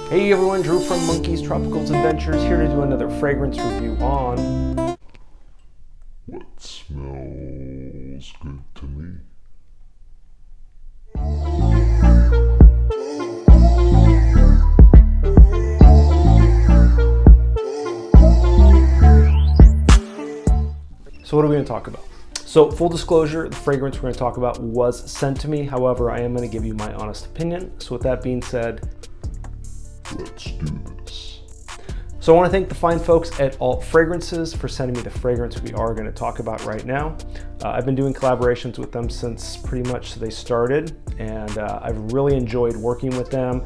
Hey everyone, Drew from Monkey's Tropicals Adventures here to do another fragrance review on what smells good to me. So what are we going to talk about? So full disclosure, the fragrance we're going to talk about was sent to me. However, I am going to give you my honest opinion. So with that being said, Let's do this. so I want to thank the fine folks at Alt Fragrances for sending me the fragrance we are going to talk about right now. I've been doing collaborations with them since pretty much they started, and I've really enjoyed working with them.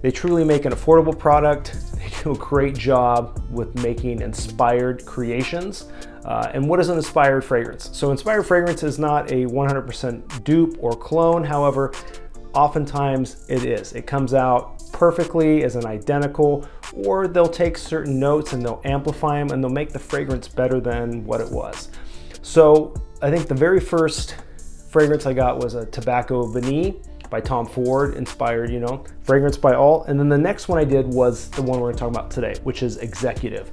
They truly make an affordable product. They do a great job with making inspired creations. And what is an inspired fragrance? So inspired fragrance is not a 100% dupe or clone. However, oftentimes it is. It comes out perfectly as an identical, or they'll take certain notes and they'll amplify them and they'll make the fragrance better than what it was. So I think the very first fragrance I got was a Tobacco Vanille by Tom Ford, inspired, fragrance by Alt. And then the next one I did was the one we're gonna talk about today, which is Executive.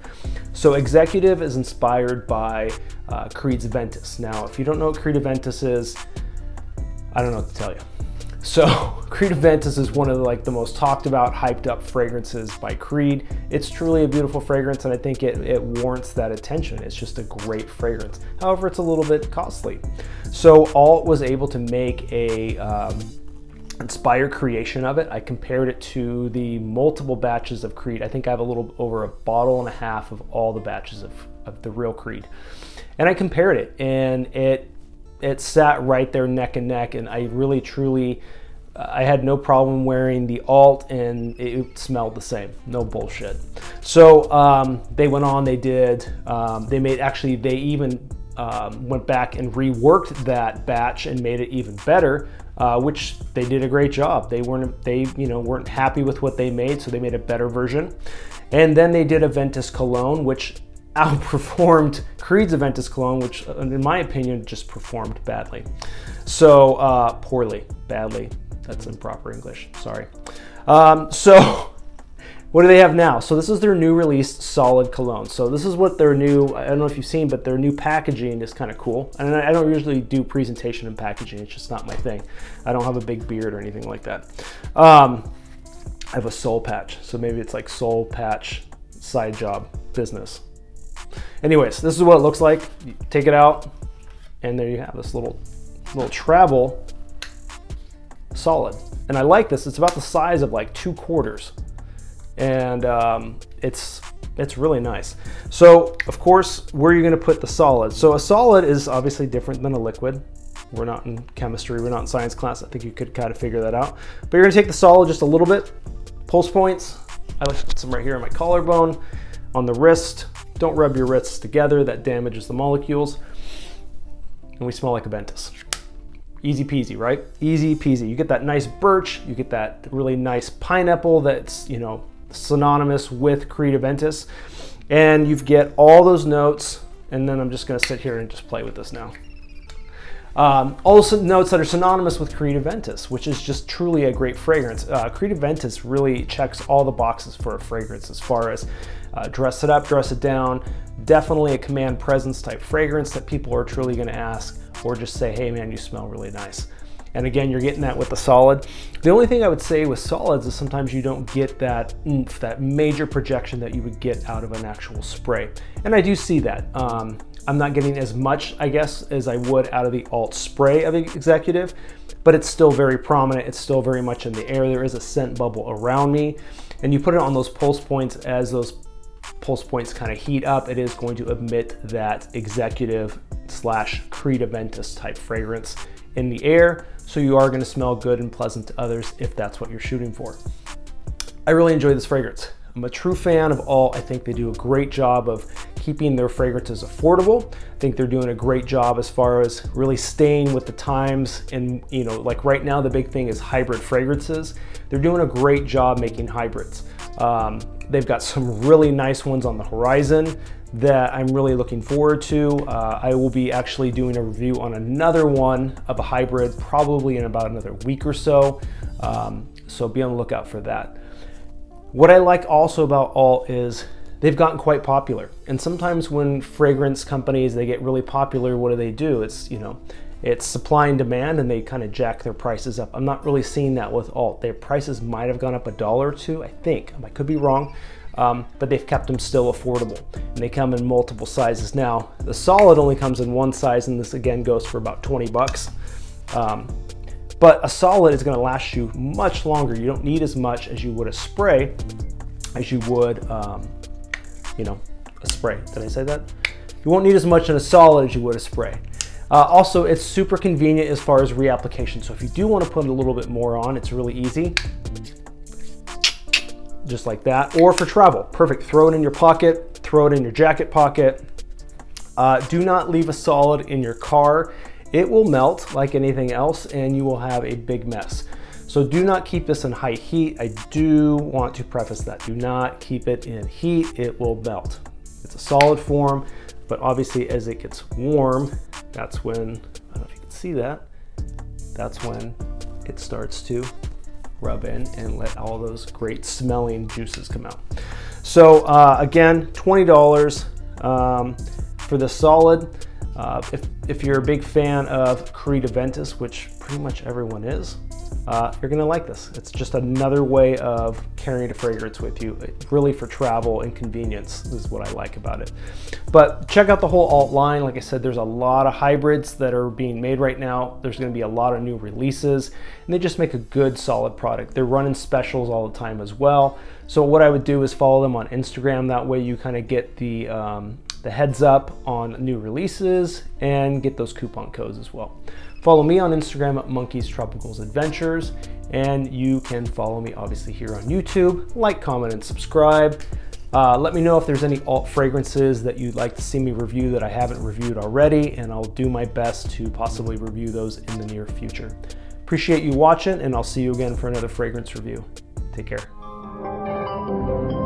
So Executive is inspired by Creed's Aventus. Now, if you don't know what Creed Aventus is, I don't know what to tell you. So Creed Aventus is one of the most talked about, hyped up fragrances by Creed. It's truly a beautiful fragrance, and I think it warrants that attention. It's just a great fragrance. However, it's a little bit costly. So Alt was able to make a inspired creation of it. I compared it to the multiple batches of Creed. I think I have a little over a bottle and a half of all the batches of the real Creed. And I compared it, and it sat right there neck and neck, and I really truly I had no problem wearing the Alt, and it smelled the same. No bullshit. So they went on, they even went back and reworked that batch and made it even better, which they did a great job. They weren't happy with what they made, so they made a better version. And then they did Aventus Cologne, which outperformed Creed's Aventus Cologne, which in my opinion just performed badly. So poorly, badly. That's improper English, sorry. So what do they have now? So this is their new released solid cologne. So this is what their new, I don't know if you've seen, but their new packaging is kind of cool. And I don't usually do presentation and packaging. It's just not my thing. I don't have a big beard or anything like that. I have a soul patch. So maybe it's like soul patch side job business. Anyways, this is what it looks like. You take it out, and there you have this little travel solid. And I like this. It's about the size of like 2 quarters. And it's really nice. So of course, where are you going to put the solid? So a solid is obviously different than a liquid. We're not in chemistry, we're not in science class. I think you could kind of figure that out. But you're going to take the solid just a little bit. Pulse points, I like to put some right here on my collarbone, on the wrist. Don't rub your wrists together, that damages the molecules. And we smell like Aventus. Easy peasy, right? Easy peasy. You get that nice birch, you get that really nice pineapple that's, synonymous with Creed Aventus, and you get all those notes. And then I'm just going to sit here and just play with this now. All the notes that are synonymous with Creed Aventus, which is just truly a great fragrance. Creed Aventus really checks all the boxes for a fragrance as far as dress it up, dress it down. Definitely a command presence type fragrance that people are truly going to ask, or just say, hey man, you smell really nice. And again, you're getting that with the solid. The only thing I would say with solids is sometimes you don't get that oomph, that major projection that you would get out of an actual spray. And I do see that. I'm not getting as much, I guess, as I would out of the Alt spray of Executive, but it's still very prominent. It's still very much in the air. There is a scent bubble around me. And you put it on those pulse points. As those pulse points kind of heat up, it is going to emit that Executive / Creed Aventus type fragrance in the air. So you are going to smell good and pleasant to others if that's what you're shooting for. I really enjoy this fragrance. I'm a true fan of Alt. I think they do a great job of keeping their fragrances affordable. I think they're doing a great job as far as really staying with the times. And like right now, the big thing is hybrid fragrances. They're doing a great job making hybrids. They've got some really nice ones on the horizon that I'm really looking forward to. I will be actually doing a review on another one of a hybrid probably in about another week or so. So be on the lookout for that. What I like also about alt is they've gotten quite popular. And sometimes when fragrance companies, they get really popular, what do? It's, it's supply and demand, and they kind of jack their prices up. I'm not really seeing that with alt. Their prices might have gone up $1 or $2, I think. I could be wrong, but they've kept them still affordable. And they come in multiple sizes. Now, the solid only comes in one size, and this again goes for about 20 bucks. But a solid is gonna last you much longer. You don't need as much as you would a spray, as you would, a spray. Did I say that? You won't need as much in a solid as you would a spray. Also, it's super convenient as far as reapplication. So if you do want to put a little bit more on, it's really easy. Just like that. Or for travel, perfect. Throw it in your pocket, throw it in your jacket pocket. Do not leave a solid in your car. It will melt like anything else, and you will have a big mess. So do not keep this in high heat. I do want to preface that. Do not keep it in heat. It will melt. It's a solid form, but obviously as it gets warm, that's when, I don't know if you can see that, that's when it starts to rub in and let all those great smelling juices come out. So again, $20 for the solid. If you're a big fan of Creed Aventus, which pretty much everyone is, you're gonna like this. It's just another way of carrying a fragrance with you. Really for travel and convenience is what I like about it. But check out the whole alt line. Like I said, there's a lot of hybrids that are being made right now. There's gonna be a lot of new releases, and they just make a good solid product. They're running specials all the time as well. So what I would do is follow them on Instagram. That way you kind of get the heads up on new releases and get those coupon codes as well. Follow me on Instagram at Monkeys Tropicals Adventures, and you can follow me obviously here on YouTube. Like, comment, and subscribe. Let me know if there's any alt fragrances that you'd like to see me review that I haven't reviewed already, and I'll do my best to possibly review those in the near future. Appreciate you watching, and I'll see you again for another fragrance review. Take care.